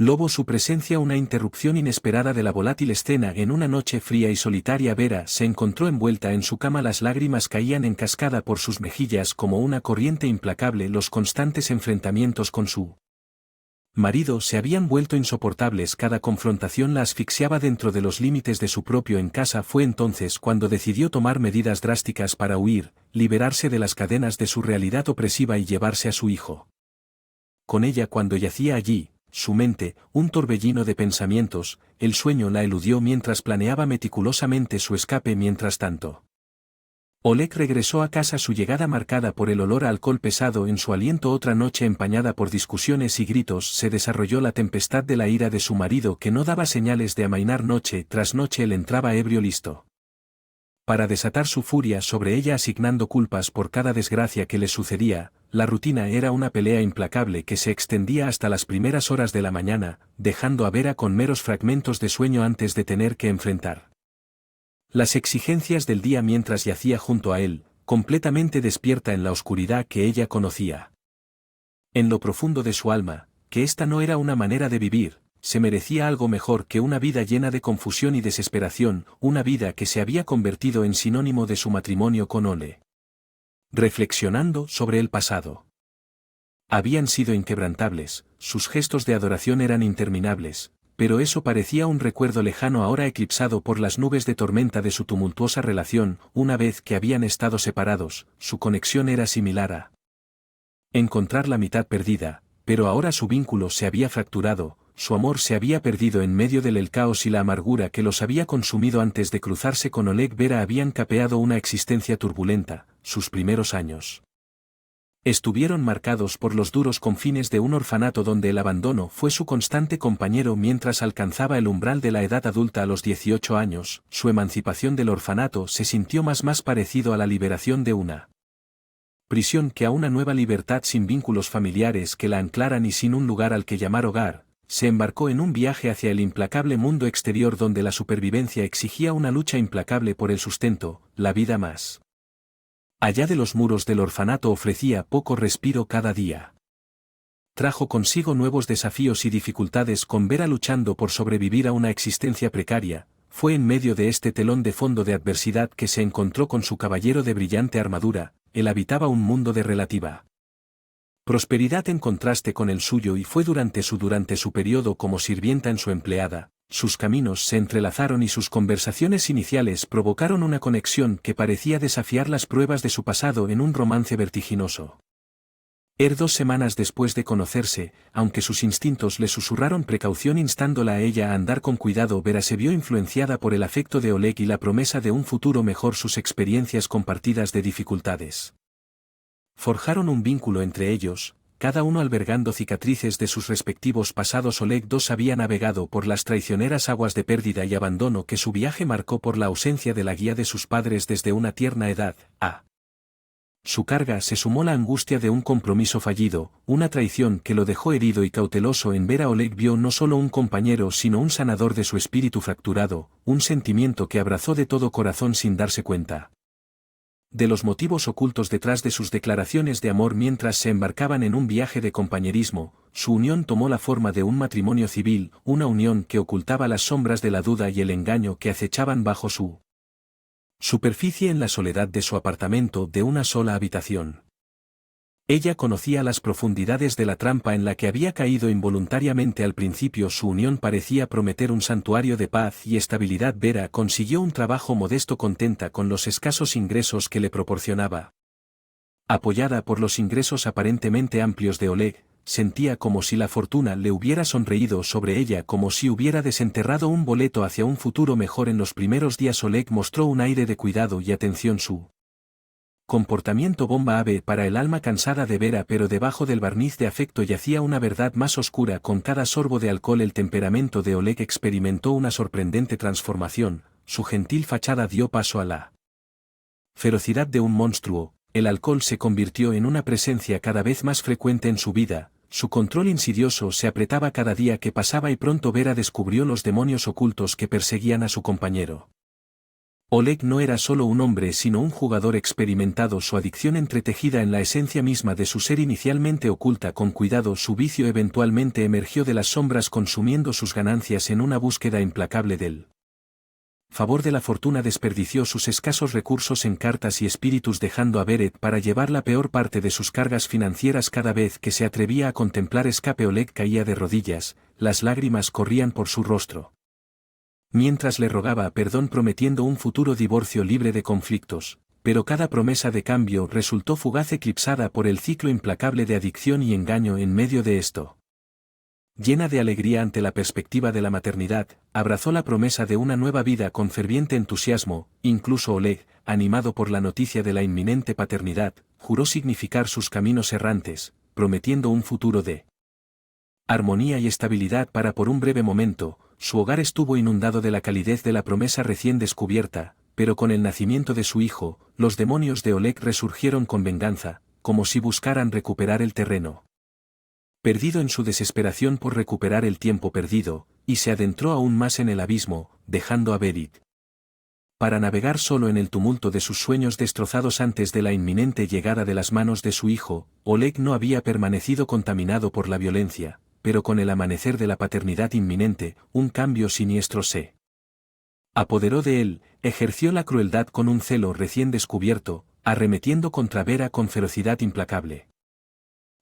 Lobo su presencia una interrupción inesperada de la volátil escena. En una noche fría y solitaria Vera se encontró envuelta en su cama, las lágrimas caían en cascada por sus mejillas como una corriente implacable. Los constantes enfrentamientos con su marido se habían vuelto insoportables, cada confrontación la asfixiaba dentro de los límites de su propio en casa. Fue entonces cuando decidió tomar medidas drásticas para huir, liberarse de las cadenas de su realidad opresiva y llevarse a su hijo con ella. Cuando yacía allí, su mente, un torbellino de pensamientos, el sueño la eludió mientras planeaba meticulosamente su escape. Mientras tanto, Oleg regresó a casa, su llegada marcada por el olor a alcohol pesado en su aliento. Otra noche empañada por discusiones y gritos se desarrolló la tempestad de la ira de su marido, que no daba señales de amainar. Noche tras noche él entraba ebrio, listo para desatar su furia sobre ella, asignando culpas por cada desgracia que le sucedía. La rutina era una pelea implacable que se extendía hasta las primeras horas de la mañana, dejando a Vera con meros fragmentos de sueño antes de tener que enfrentar las exigencias del día. Mientras yacía junto a él, completamente despierta en la oscuridad que ella conocía en lo profundo de su alma, que esta no era una manera de vivir. Se merecía algo mejor que una vida llena de confusión y desesperación, una vida que se había convertido en sinónimo de su matrimonio con Ole. Reflexionando sobre el pasado, habían sido inquebrantables, sus gestos de adoración eran interminables, pero eso parecía un recuerdo lejano ahora, eclipsado por las nubes de tormenta de su tumultuosa relación. Una vez que habían estado separados, su conexión era similar a encontrar la mitad perdida, pero ahora su vínculo se había fracturado. Su amor se había perdido en medio del caos y la amargura que los había consumido. Antes de cruzarse con Oleg, Vera habían capeado una existencia turbulenta. Sus primeros años estuvieron marcados por los duros confines de un orfanato donde el abandono fue su constante compañero. Mientras alcanzaba el umbral de la edad adulta a los 18 años, su emancipación del orfanato se sintió más parecido a la liberación de una prisión que a una nueva libertad, sin vínculos familiares que la anclaran y sin un lugar al que llamar hogar. Se embarcó en un viaje hacia el implacable mundo exterior, donde la supervivencia exigía una lucha implacable por el sustento. La vida más allá de los muros del orfanato ofrecía poco respiro cada día. Trajo consigo nuevos desafíos y dificultades, con Vera luchando por sobrevivir a una existencia precaria. Fue en medio de este telón de fondo de adversidad que se encontró con su caballero de brillante armadura. Él habitaba un mundo de relativa prosperidad en contraste con el suyo, y fue durante su periodo como sirvienta en su empleada. Sus caminos se entrelazaron y sus conversaciones iniciales provocaron una conexión que parecía desafiar las pruebas de su pasado en un romance vertiginoso. 2 semanas después de conocerse, aunque sus instintos le susurraron precaución instándola a ella a andar con cuidado, Vera se vio influenciada por el afecto de Oleg y la promesa de un futuro mejor. Sus experiencias compartidas de dificultades forjaron un vínculo entre ellos, cada uno albergando cicatrices de sus respectivos pasados. Oleg II había navegado por las traicioneras aguas de pérdida y abandono que su viaje marcó por la ausencia de la guía de sus padres desde una tierna edad. A su carga se sumó la angustia de un compromiso fallido, una traición que lo dejó herido y cauteloso. En Vera, Oleg vio no solo un compañero sino un sanador de su espíritu fracturado, un sentimiento que abrazó de todo corazón sin darse cuenta de los motivos ocultos detrás de sus declaraciones de amor. Mientras se embarcaban en un viaje de compañerismo, su unión tomó la forma de un matrimonio civil, una unión que ocultaba las sombras de la duda y el engaño que acechaban bajo su superficie en la soledad de su apartamento de una sola habitación. Ella conocía las profundidades de la trampa en la que había caído involuntariamente al principio. Su unión parecía prometer un santuario de paz y estabilidad. Vera consiguió un trabajo modesto, contenta con los escasos ingresos que le proporcionaba. Apoyada por los ingresos aparentemente amplios de Oleg, sentía como si la fortuna le hubiera sonreído sobre ella, como si hubiera desenterrado un boleto hacia un futuro mejor. En los primeros días Oleg mostró un aire de cuidado y atención, su comportamiento bomba ave para el alma cansada de Vera, pero debajo del barniz de afecto yacía una verdad más oscura. Con cada sorbo de alcohol el temperamento de Oleg experimentó una sorprendente transformación. Su gentil fachada dio paso a la ferocidad de un monstruo. El alcohol se convirtió en una presencia cada vez más frecuente en su vida. Su control insidioso se apretaba cada día que pasaba, y pronto Vera descubrió los demonios ocultos que perseguían a su compañero. Oleg no era solo un hombre sino un jugador experimentado, su adicción entretejida en la esencia misma de su ser, inicialmente oculta con cuidado su vicio, eventualmente emergió de las sombras consumiendo sus ganancias en una búsqueda implacable del favor de la fortuna. Desperdició sus escasos recursos en cartas y espíritus, dejando a Beret para llevar la peor parte de sus cargas financieras. Cada vez que se atrevía a contemplar escape, Oleg caía de rodillas, las lágrimas corrían por su rostro. Mientras le rogaba perdón prometiendo un futuro divorcio libre de conflictos, pero cada promesa de cambio resultó fugaz, eclipsada por el ciclo implacable de adicción y engaño. En medio de esto, llena de alegría ante la perspectiva de la maternidad, abrazó la promesa de una nueva vida con ferviente entusiasmo. Incluso Oleg, animado por la noticia de la inminente paternidad, juró significar sus caminos errantes, prometiendo un futuro de armonía y estabilidad. Por un breve momento, su hogar estuvo inundado de la calidez de la promesa recién descubierta, pero con el nacimiento de su hijo, los demonios de Oleg resurgieron con venganza, como si buscaran recuperar el terreno perdido en su desesperación por recuperar el tiempo perdido, y se adentró aún más en el abismo, dejando a Berit para navegar solo en el tumulto de sus sueños destrozados. Antes de la inminente llegada de las manos de su hijo, Oleg no había permanecido contaminado por la violencia, pero con el amanecer de la paternidad inminente, un cambio siniestro se apoderó de él. Ejerció la crueldad con un celo recién descubierto, arremetiendo contra Vera con ferocidad implacable.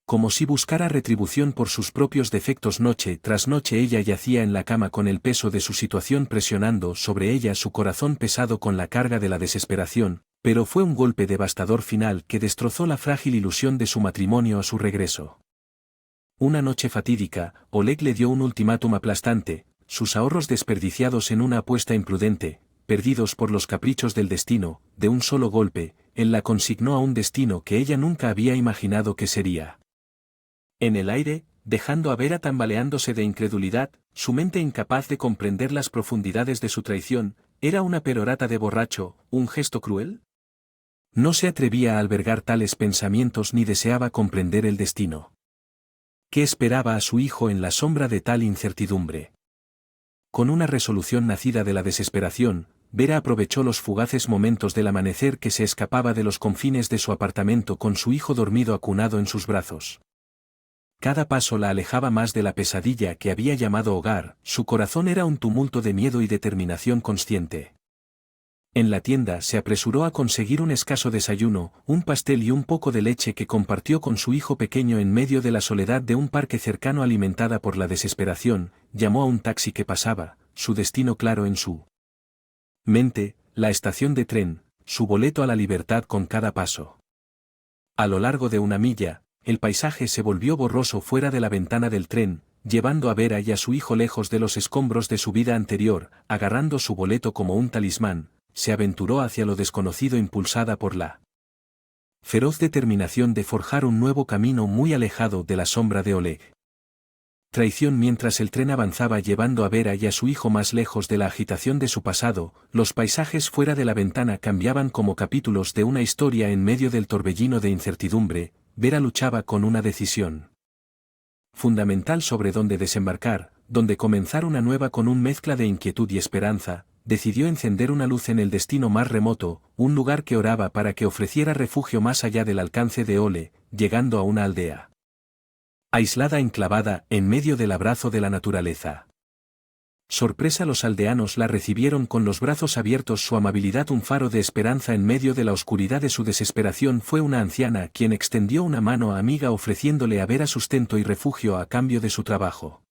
Como si buscara retribución por sus propios defectos. Noche tras noche ella yacía en la cama con el peso de su situación presionando sobre ella, su corazón pesado con la carga de la desesperación, pero fue un golpe devastador final que destrozó la frágil ilusión de su matrimonio a su regreso. Una noche fatídica, Oleg le dio un ultimátum aplastante, sus ahorros desperdiciados en una apuesta imprudente, perdidos por los caprichos del destino. De un solo golpe, él la consignó a un destino que ella nunca había imaginado que sería en el aire, dejando a Vera tambaleándose de incredulidad, su mente incapaz de comprender las profundidades de su traición. ¿Era una perorata de borracho, un gesto cruel? No se atrevía a albergar tales pensamientos ni deseaba comprender el destino que esperaba a su hijo en la sombra de tal incertidumbre. Con una resolución nacida de la desesperación, Vera aprovechó los fugaces momentos del amanecer que se escapaba de los confines de su apartamento con su hijo dormido acunado en sus brazos. Cada paso la alejaba más de la pesadilla que había llamado hogar. Su corazón era un tumulto de miedo y determinación consciente. En la tienda se apresuró a conseguir un escaso desayuno, un pastel y un poco de leche que compartió con su hijo pequeño en medio de la soledad de un parque cercano. Alimentada por la desesperación, llamó a un taxi que pasaba, su destino claro en su mente, la estación de tren, su boleto a la libertad con cada paso. A lo largo de una milla, el paisaje se volvió borroso fuera de la ventana del tren, llevando a Vera y a su hijo lejos de los escombros de su vida anterior. Agarrando su boleto como un talismán, se aventuró hacia lo desconocido impulsada por la feroz determinación de forjar un nuevo camino muy alejado de la sombra de Oleg. Traición. Mientras el tren avanzaba llevando a Vera y a su hijo más lejos de la agitación de su pasado, los paisajes fuera de la ventana cambiaban como capítulos de una historia. En medio del torbellino de incertidumbre, Vera luchaba con una decisión fundamental sobre dónde desembarcar, dónde comenzar una nueva. Con una mezcla de inquietud y esperanza, decidió encender una luz en el destino más remoto, un lugar que oraba para que ofreciera refugio más allá del alcance de Ole, llegando a una aldea aislada enclavada en medio del abrazo de la naturaleza. Sorpresa. Los aldeanos la recibieron con los brazos abiertos, su amabilidad un faro de esperanza en medio de la oscuridad de su desesperación. Fue una anciana quien extendió una mano amiga ofreciéndole a Vera sustento y refugio a cambio de su trabajo.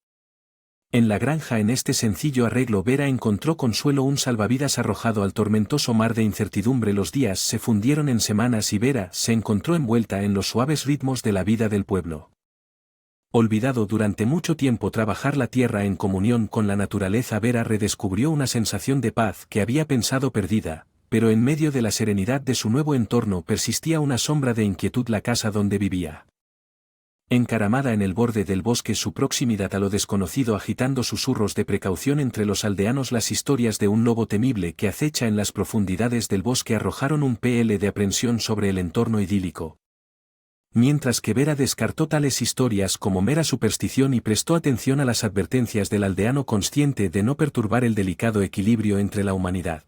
En la granja. En este sencillo arreglo Vera encontró consuelo, un salvavidas arrojado al tormentoso mar de incertidumbre. Los días se fundieron en semanas y Vera se encontró envuelta en los suaves ritmos de la vida del pueblo. Olvidado durante mucho tiempo trabajar la tierra en comunión con la naturaleza, Vera redescubrió una sensación de paz que había pensado perdida, pero en medio de la serenidad de su nuevo entorno persistía una sombra de inquietud. La casa donde vivía, encaramada en el borde del bosque, su proximidad a lo desconocido agitando susurros de precaución entre los aldeanos. Las historias de un lobo temible que acecha en las profundidades del bosque arrojaron un pl de aprensión sobre el entorno idílico. Mientras que Vera descartó tales historias como mera superstición y prestó atención a las advertencias del aldeano, consciente de no perturbar el delicado equilibrio entre la humanidad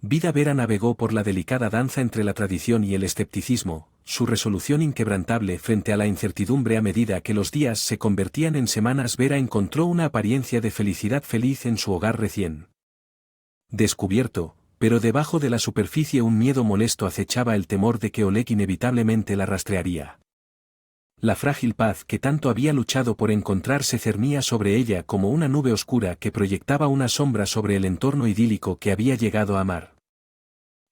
Vida Vera navegó por la delicada danza entre la tradición y el escepticismo, su resolución inquebrantable frente a la incertidumbre a medida que los días se convertían en semanas. Vera encontró una apariencia de felicidad feliz en su hogar recién descubierto, pero debajo de la superficie un miedo molesto acechaba, el temor de que Oleg inevitablemente la rastrearía. La frágil paz que tanto había luchado por encontrar se cernía sobre ella como una nube oscura que proyectaba una sombra sobre el entorno idílico que había llegado a amar.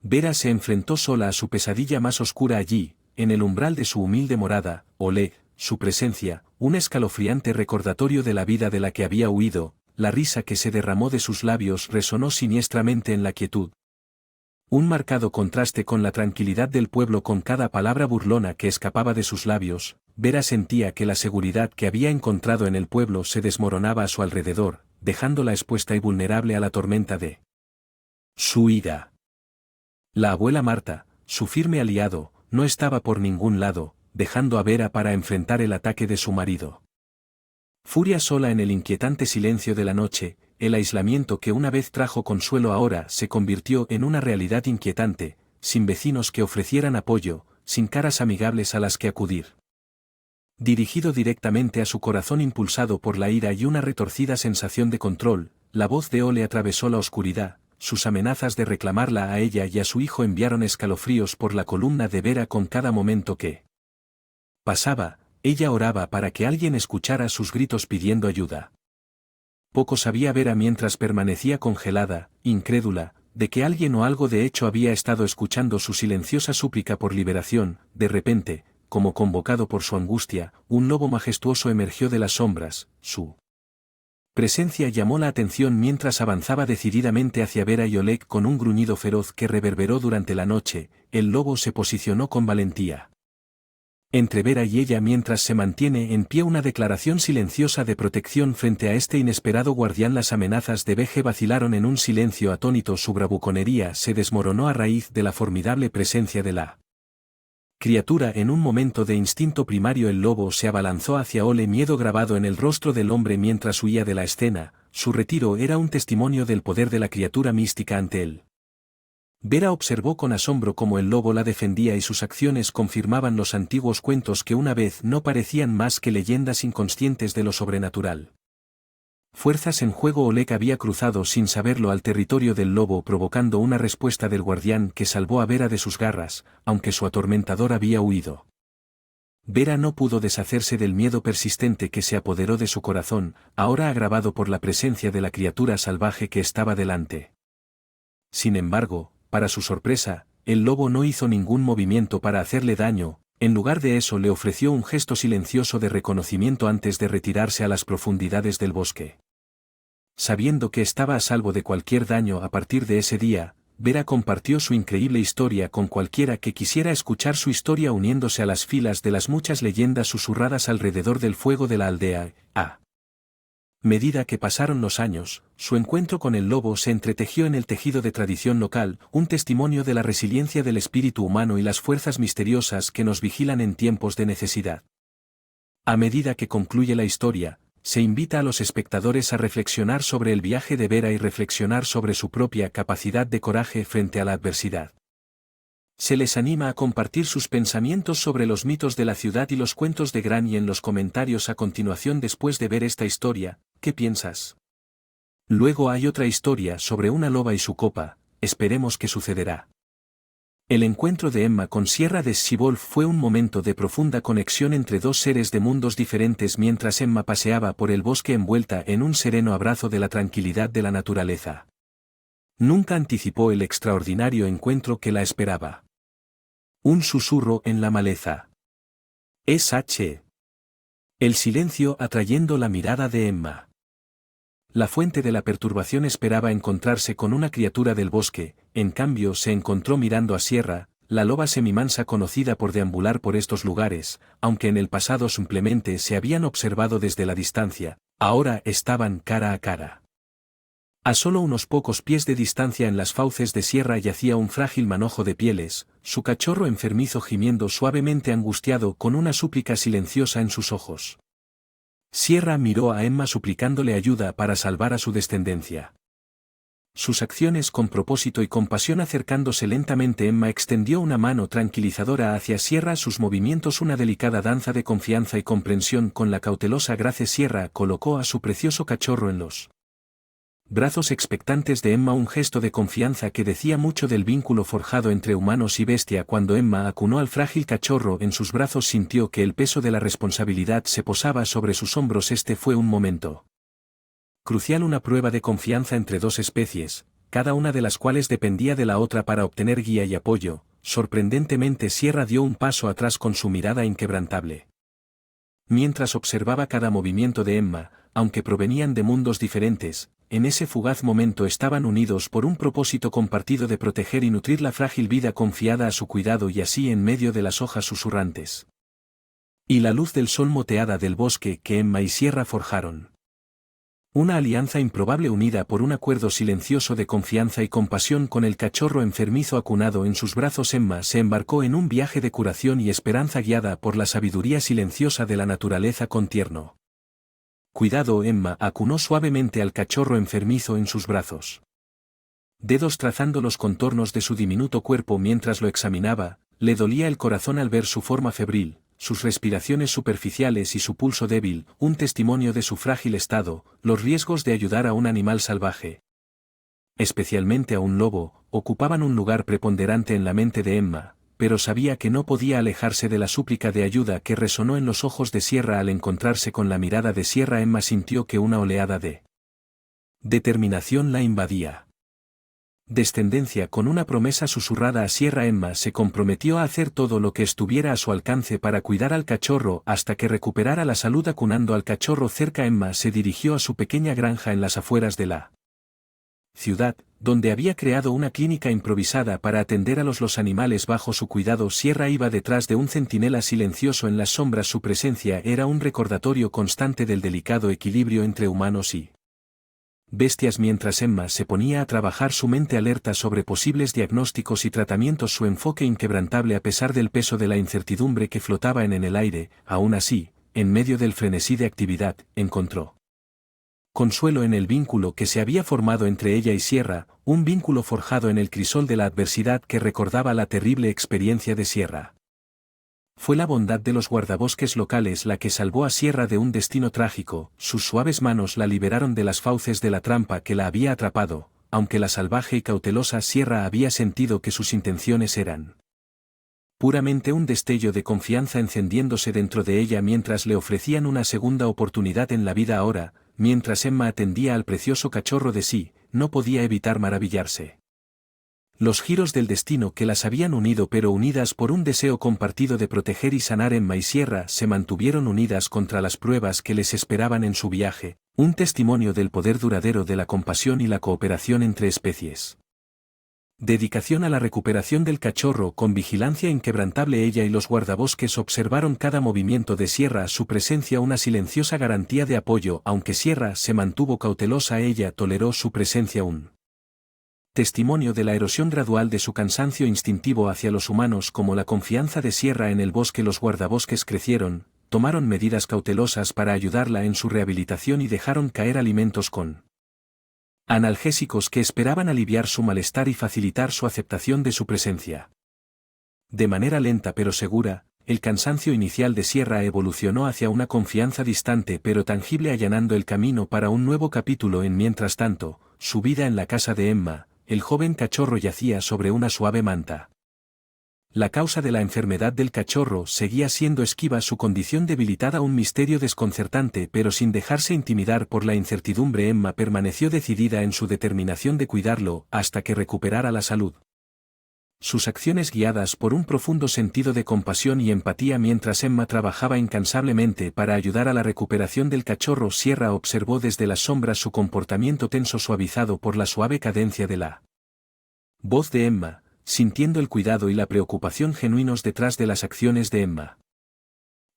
Vera se enfrentó sola a su pesadilla más oscura allí, en el umbral de su humilde morada. Oleg, su presencia, un escalofriante recordatorio de la vida de la que había huido, la risa que se derramó de sus labios resonó siniestramente en la quietud. Un marcado contraste con la tranquilidad del pueblo. Con cada palabra burlona que escapaba de sus labios, Vera sentía que la seguridad que había encontrado en el pueblo se desmoronaba a su alrededor, dejándola expuesta y vulnerable a la tormenta de su ira. La abuela Marta, su firme aliado, no estaba por ningún lado, dejando a Vera para enfrentar el ataque de su marido. Furia sola en el inquietante silencio de la noche, el aislamiento que una vez trajo consuelo ahora se convirtió en una realidad inquietante, sin vecinos que ofrecieran apoyo, sin caras amigables a las que acudir. Dirigido directamente a su corazón impulsado por la ira y una retorcida sensación de control, la voz de Ole atravesó la oscuridad. Sus amenazas de reclamarla a ella y a su hijo enviaron escalofríos por la columna de Vera. Con cada momento que pasaba, ella oraba para que alguien escuchara sus gritos pidiendo ayuda. Poco sabía Vera mientras permanecía congelada, incrédula, de que alguien o algo de hecho había estado escuchando su silenciosa súplica por liberación. De repente, como convocado por su angustia, un lobo majestuoso emergió de las sombras. Su presencia llamó la atención mientras avanzaba decididamente hacia Vera y Oleg con un gruñido feroz que reverberó durante la noche. El lobo se posicionó con valentía entre Vera y ella mientras se mantiene en pie una declaración silenciosa de protección frente a este inesperado guardián. Las amenazas de Veje vacilaron en un silencio atónito. Su bravuconería se desmoronó a raíz de la formidable presencia de la criatura. En un momento de instinto primario el lobo se abalanzó hacia Ole, miedo grabado en el rostro del hombre mientras huía de la escena. Su retiro era un testimonio del poder de la criatura mística ante él. Vera observó con asombro cómo el lobo la defendía y sus acciones confirmaban los antiguos cuentos que una vez no parecían más que leyendas inconscientes de lo sobrenatural. Fuerzas en juego. Oleg había cruzado sin saberlo al territorio del lobo, provocando una respuesta del guardián que salvó a Vera de sus garras, aunque su atormentador había huido. Vera no pudo deshacerse del miedo persistente que se apoderó de su corazón, ahora agravado por la presencia de la criatura salvaje que estaba delante. Sin embargo, para su sorpresa, el lobo no hizo ningún movimiento para hacerle daño. En lugar de eso le ofreció un gesto silencioso de reconocimiento antes de retirarse a las profundidades del bosque. Sabiendo que estaba a salvo de cualquier daño a partir de ese día, Vera compartió su increíble historia con cualquiera que quisiera escuchar su historia, uniéndose a las filas de las muchas leyendas susurradas alrededor del fuego de la aldea. A medida que pasaron los años, su encuentro con el lobo se entretejió en el tejido de tradición local, un testimonio de la resiliencia del espíritu humano y las fuerzas misteriosas que nos vigilan en tiempos de necesidad. A medida que concluye la historia, se invita a los espectadores a reflexionar sobre el viaje de Vera y reflexionar sobre su propia capacidad de coraje frente a la adversidad. Se les anima a compartir sus pensamientos sobre los mitos de la ciudad y los cuentos de Granny en los comentarios a continuación. Después de ver esta historia, ¿qué piensas? Luego hay otra historia sobre una loba y su copa. Esperemos qué sucederá. El encuentro de Emma con Sierra de Schibolf fue un momento de profunda conexión entre dos seres de mundos diferentes mientras Emma paseaba por el bosque envuelta en un sereno abrazo de la tranquilidad de la naturaleza. Nunca anticipó el extraordinario encuentro que la esperaba. Un susurro en la maleza. S.H. El silencio atrayendo la mirada de Emma. La fuente de la perturbación esperaba encontrarse con una criatura del bosque, en cambio se encontró mirando a Sierra, la loba semimansa conocida por deambular por estos lugares, aunque en el pasado simplemente se habían observado desde la distancia, ahora estaban cara a cara. A solo unos pocos pies de distancia en las fauces de Sierra yacía un frágil manojo de pieles, su cachorro enfermizo gimiendo suavemente angustiado con una súplica silenciosa en sus ojos. Sierra miró a Emma suplicándole ayuda para salvar a su descendencia. Sus acciones con propósito y compasión. Acercándose lentamente, Emma extendió una mano tranquilizadora hacia Sierra. Sus movimientos una delicada danza de confianza y comprensión. Con la cautelosa gracia Sierra colocó a su precioso cachorro en los brazos expectantes de Emma, un gesto de confianza que decía mucho del vínculo forjado entre humanos y bestia. Cuando Emma acunó al frágil cachorro en sus brazos, sintió que el peso de la responsabilidad se posaba sobre sus hombros. Este fue un momento crucial, una prueba de confianza entre dos especies, cada una de las cuales dependía de la otra para obtener guía y apoyo. Sorprendentemente, Sierra dio un paso atrás con su mirada inquebrantable. Mientras observaba cada movimiento de Emma, aunque provenían de mundos diferentes, en ese fugaz momento estaban unidos por un propósito compartido de proteger y nutrir la frágil vida confiada a su cuidado. Y así, en medio de las hojas susurrantes y la luz del sol moteada del bosque que Emma y Sierra forjaron una alianza improbable, unida por un acuerdo silencioso de confianza y compasión. Con el cachorro enfermizo acunado en sus brazos, Emma se embarcó en un viaje de curación y esperanza, guiada por la sabiduría silenciosa de la naturaleza. Con tierno cuidado, Emma acunó suavemente al cachorro enfermizo en sus brazos, dedos trazando los contornos de su diminuto cuerpo. Mientras lo examinaba, le dolía el corazón al ver su forma febril, sus respiraciones superficiales y su pulso débil, un testimonio de su frágil estado. Los riesgos de ayudar a un animal salvaje, especialmente a un lobo, ocupaban un lugar preponderante en la mente de Emma, pero sabía que no podía alejarse de la súplica de ayuda que resonó en los ojos de Sierra. Al encontrarse con la mirada de Sierra, Emma sintió que una oleada de determinación la invadía. Descendencia. Con una promesa susurrada a Sierra, Emma se comprometió a hacer todo lo que estuviera a su alcance para cuidar al cachorro hasta que recuperara la salud. Acunando al cachorro cerca, Emma se dirigió a su pequeña granja en las afueras de la ciudad, donde había creado una clínica improvisada para atender a los animales bajo su cuidado. Sierra iba detrás de un centinela silencioso en las sombras. Su presencia era un recordatorio constante del delicado equilibrio entre humanos y bestias. Mientras Emma se ponía a trabajar, su mente alerta sobre posibles diagnósticos y tratamientos, su enfoque inquebrantable a pesar del peso de la incertidumbre que flotaba en el aire. Aún así, en medio del frenesí de actividad, encontró consuelo en el vínculo que se había formado entre ella y Sierra, un vínculo forjado en el crisol de la adversidad que recordaba la terrible experiencia de Sierra. Fue la bondad de los guardabosques locales la que salvó a Sierra de un destino trágico. Sus suaves manos la liberaron de las fauces de la trampa que la había atrapado, aunque la salvaje y cautelosa Sierra había sentido que sus intenciones eran puramente un destello de confianza encendiéndose dentro de ella mientras le ofrecían una segunda oportunidad en la vida. Ahora, mientras Emma atendía al precioso cachorro de sí, no podía evitar maravillarse. Los giros del destino que las habían unido, pero unidas por un deseo compartido de proteger y sanar. Emma y Sierra se mantuvieron unidas contra las pruebas que les esperaban en su viaje, un testimonio del poder duradero de la compasión y la cooperación entre especies. Dedicación a la recuperación del cachorro. Con vigilancia inquebrantable, ella y los guardabosques observaron cada movimiento de Sierra, su presencia una silenciosa garantía de apoyo. Aunque Sierra se mantuvo cautelosa, ella toleró su presencia, un testimonio de la erosión gradual de su cansancio instintivo hacia los humanos. Como la confianza de Sierra en el bosque, los guardabosques crecieron, tomaron medidas cautelosas para ayudarla en su rehabilitación y dejaron caer alimentos con analgésicos que esperaban aliviar su malestar y facilitar su aceptación de su presencia. De manera lenta pero segura, el cansancio inicial de Sierra evolucionó hacia una confianza distante pero tangible, allanando el camino para un nuevo capítulo. Mientras tanto, su vida en la casa de Emma, el joven cachorro yacía sobre una suave manta. La causa de la enfermedad del cachorro seguía siendo esquiva, su condición debilitada un misterio desconcertante, pero sin dejarse intimidar por la incertidumbre, Emma permaneció decidida en su determinación de cuidarlo hasta que recuperara la salud. Sus acciones guiadas por un profundo sentido de compasión y empatía. Mientras Emma trabajaba incansablemente para ayudar a la recuperación del cachorro, Sierra observó desde las sombras su comportamiento tenso, suavizado por la suave cadencia de la voz de Emma, sintiendo el cuidado y la preocupación genuinos detrás de las acciones de Emma.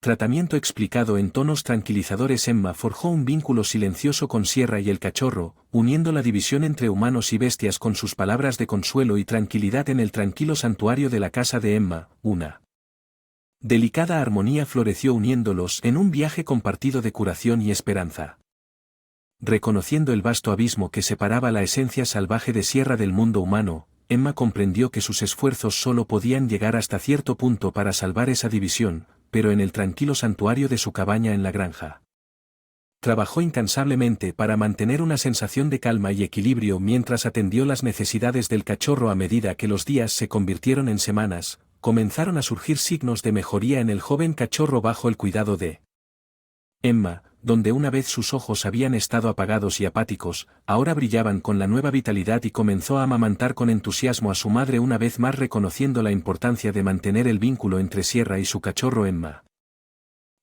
Tratamiento explicado en tonos tranquilizadores. Emma forjó un vínculo silencioso con Sierra y el cachorro, uniendo la división entre humanos y bestias con sus palabras de consuelo y tranquilidad. En el tranquilo santuario de la casa de Emma, una delicada armonía floreció uniéndolos en un viaje compartido de curación y esperanza. Reconociendo el vasto abismo que separaba la esencia salvaje de Sierra del mundo humano, Emma comprendió que sus esfuerzos solo podían llegar hasta cierto punto para salvar esa división, pero en el tranquilo santuario de su cabaña en la granja. Trabajó incansablemente para mantener una sensación de calma y equilibrio mientras atendió las necesidades del cachorro. A medida que los días se convirtieron en semanas, comenzaron a surgir signos de mejoría en el joven cachorro bajo el cuidado de Emma, donde una vez sus ojos habían estado apagados y apáticos, ahora brillaban con la nueva vitalidad y comenzó a amamantar con entusiasmo a su madre, una vez más reconociendo la importancia de mantener el vínculo entre Sierra y su cachorro Emma.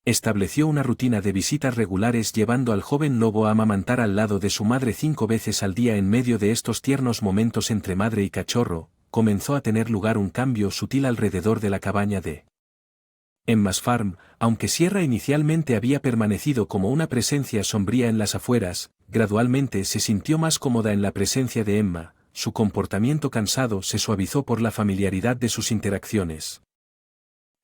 Estableció una rutina de visitas regulares, llevando al joven lobo a amamantar al lado de su madre 5 veces al día. En medio de estos tiernos momentos entre madre y cachorro, comenzó a tener lugar un cambio sutil alrededor de la cabaña de Emma's Farm. Aunque Sierra inicialmente había permanecido como una presencia sombría en las afueras, gradualmente se sintió más cómoda en la presencia de Emma. Su comportamiento cansado se suavizó por la familiaridad de sus interacciones.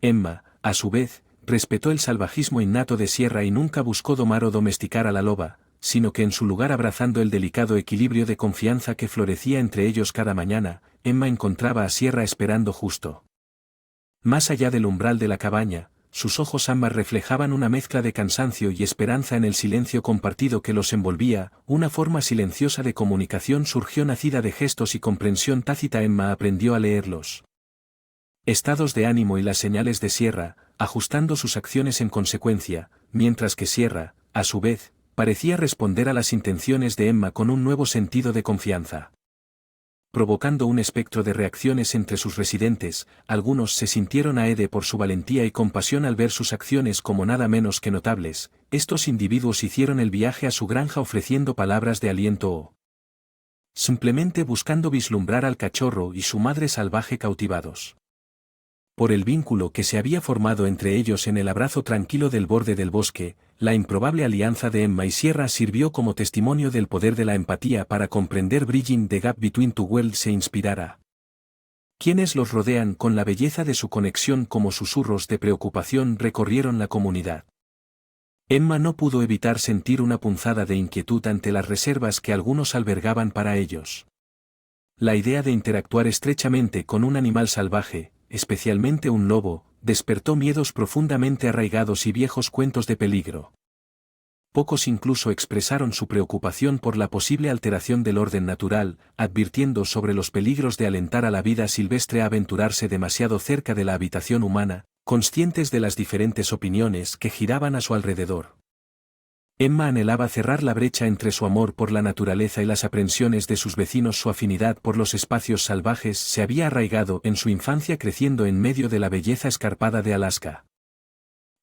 Emma, a su vez, respetó el salvajismo innato de Sierra y nunca buscó domar o domesticar a la loba, sino que en su lugar, abrazando el delicado equilibrio de confianza que florecía entre ellos cada mañana, Emma encontraba a Sierra esperando justo más allá del umbral de la cabaña. Sus ojos ámbar reflejaban una mezcla de cansancio y esperanza en el silencio compartido que los envolvía. Una forma silenciosa de comunicación surgió, nacida de gestos y comprensión tácita. Emma aprendió a leerlos estados de ánimo y las señales de Sierra, ajustando sus acciones en consecuencia, mientras que Sierra, a su vez, parecía responder a las intenciones de Emma con un nuevo sentido de confianza. Provocando un espectro de reacciones entre sus residentes, algunos se sintieron aede por su valentía y compasión al ver sus acciones como nada menos que notables. Estos individuos hicieron el viaje a su granja ofreciendo palabras de aliento o simplemente buscando vislumbrar al cachorro y su madre salvaje cautivados por el vínculo que se había formado entre ellos en el abrazo tranquilo del borde del bosque. La improbable alianza de Emma y Sierra sirvió como testimonio del poder de la empatía para comprender. Bridging the gap between two worlds se inspirara quienes los rodean con la belleza de su conexión. Como susurros de preocupación recorrieron la comunidad. Emma no pudo evitar sentir una punzada de inquietud ante las reservas que algunos albergaban para ellos. La idea de interactuar estrechamente con un animal salvaje, especialmente un lobo, despertó miedos profundamente arraigados y viejos cuentos de peligro. Pocos incluso expresaron su preocupación por la posible alteración del orden natural, advirtiendo sobre los peligros de alentar a la vida silvestre a aventurarse demasiado cerca de la habitación humana, conscientes de las diferentes opiniones que giraban a su alrededor. Emma anhelaba cerrar la brecha entre su amor por la naturaleza y las aprensiones de sus vecinos. Su afinidad por los espacios salvajes se había arraigado en su infancia, creciendo en medio de la belleza escarpada de Alaska.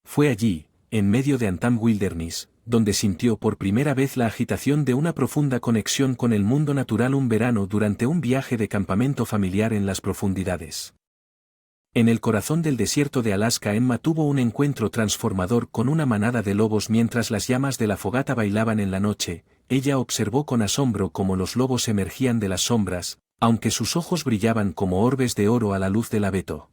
Fue allí, en medio de Anthem Wilderness, donde sintió por primera vez la agitación de una profunda conexión con el mundo natural. Un verano durante un viaje de campamento familiar en las profundidades. En el corazón del desierto de Alaska, Emma tuvo un encuentro transformador con una manada de lobos. Mientras las llamas de la fogata bailaban en la noche, ella observó con asombro cómo los lobos emergían de las sombras, aunque sus ojos brillaban como orbes de oro a la luz del abeto.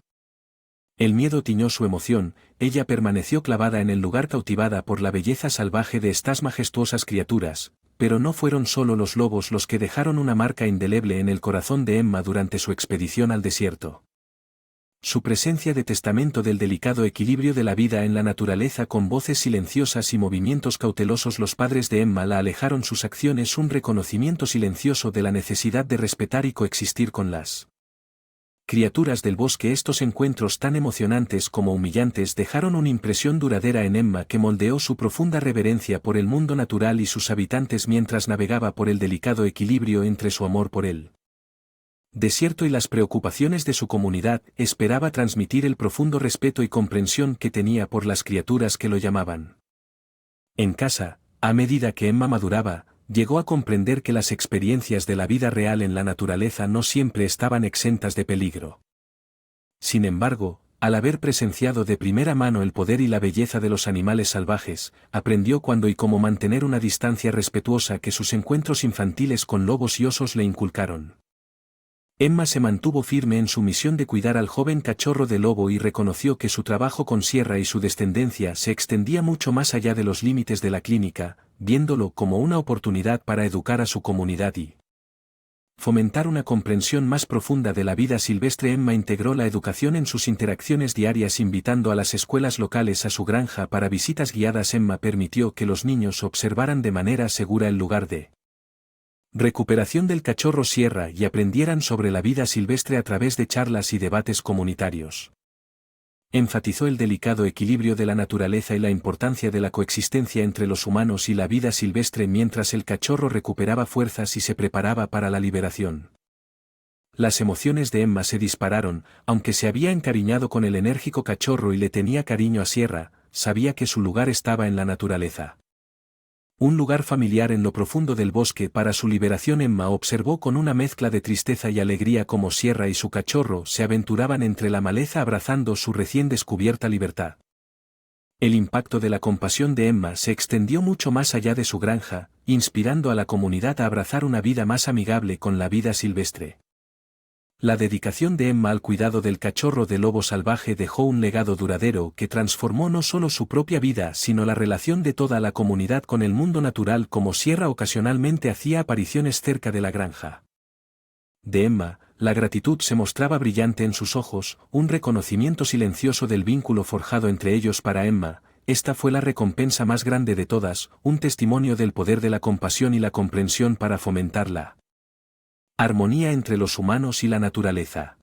El miedo tiñó su emoción. Ella permaneció clavada en el lugar, cautivada por la belleza salvaje de estas majestuosas criaturas, pero no fueron solo los lobos los que dejaron una marca indeleble en el corazón de Emma durante su expedición al desierto. Su presencia de testamento del delicado equilibrio de la vida en la naturaleza. Con voces silenciosas y movimientos cautelosos, los padres de Emma la alejaron. Sus acciones un reconocimiento silencioso de la necesidad de respetar y coexistir con las criaturas del bosque. Estos encuentros, tan emocionantes como humillantes, dejaron una impresión duradera en Emma que moldeó su profunda reverencia por el mundo natural y sus habitantes mientras navegaba por el delicado equilibrio entre su amor por él desierto y las preocupaciones de su comunidad. Esperaba transmitir el profundo respeto y comprensión que tenía por las criaturas que lo llamaban. En casa, a medida que Emma maduraba, llegó a comprender que las experiencias de la vida real en la naturaleza no siempre estaban exentas de peligro. Sin embargo, al haber presenciado de primera mano el poder y la belleza de los animales salvajes, aprendió cuándo y cómo mantener una distancia respetuosa que sus encuentros infantiles con lobos y osos le inculcaron. Emma se mantuvo firme en su misión de cuidar al joven cachorro de lobo y reconoció que su trabajo con Sierra y su descendencia se extendía mucho más allá de los límites de la clínica. viéndolo como una oportunidad para educar a su comunidad y fomentar una comprensión más profunda de la vida silvestre. Emma integró la educación en sus interacciones diarias, invitando a las escuelas locales a su granja para visitas guiadas. Emma permitió que los niños observaran de manera segura el lugar de recuperación del cachorro sierra y aprendieran sobre la vida silvestre a través de charlas y debates comunitarios. Enfatizó el delicado equilibrio de la naturaleza y la importancia de la coexistencia entre los humanos y la vida silvestre mientras el cachorro recuperaba fuerzas y se preparaba para la liberación. Las emociones de Emma se dispararon, aunque se había encariñado con el enérgico cachorro y le tenía cariño a Sierra, sabía que su lugar estaba en la naturaleza. Un lugar familiar en lo profundo del bosque para su liberación. Emma observó con una mezcla de tristeza y alegría cómo Sierra y su cachorro se aventuraban entre la maleza abrazando su recién descubierta libertad. El impacto de la compasión de Emma se extendió mucho más allá de su granja, inspirando a la comunidad a abrazar una vida más amigable con la vida silvestre. La dedicación de Emma al cuidado del cachorro de lobo salvaje dejó un legado duradero que transformó no solo su propia vida sino la relación de toda la comunidad con el mundo natural. Como Sierra ocasionalmente hacía apariciones cerca de la granja de Emma, la gratitud se mostraba brillante en sus ojos, un reconocimiento silencioso del vínculo forjado entre ellos. Para Emma, esta fue la recompensa más grande de todas, un testimonio del poder de la compasión y la comprensión para fomentar la armonía entre los humanos y la naturaleza.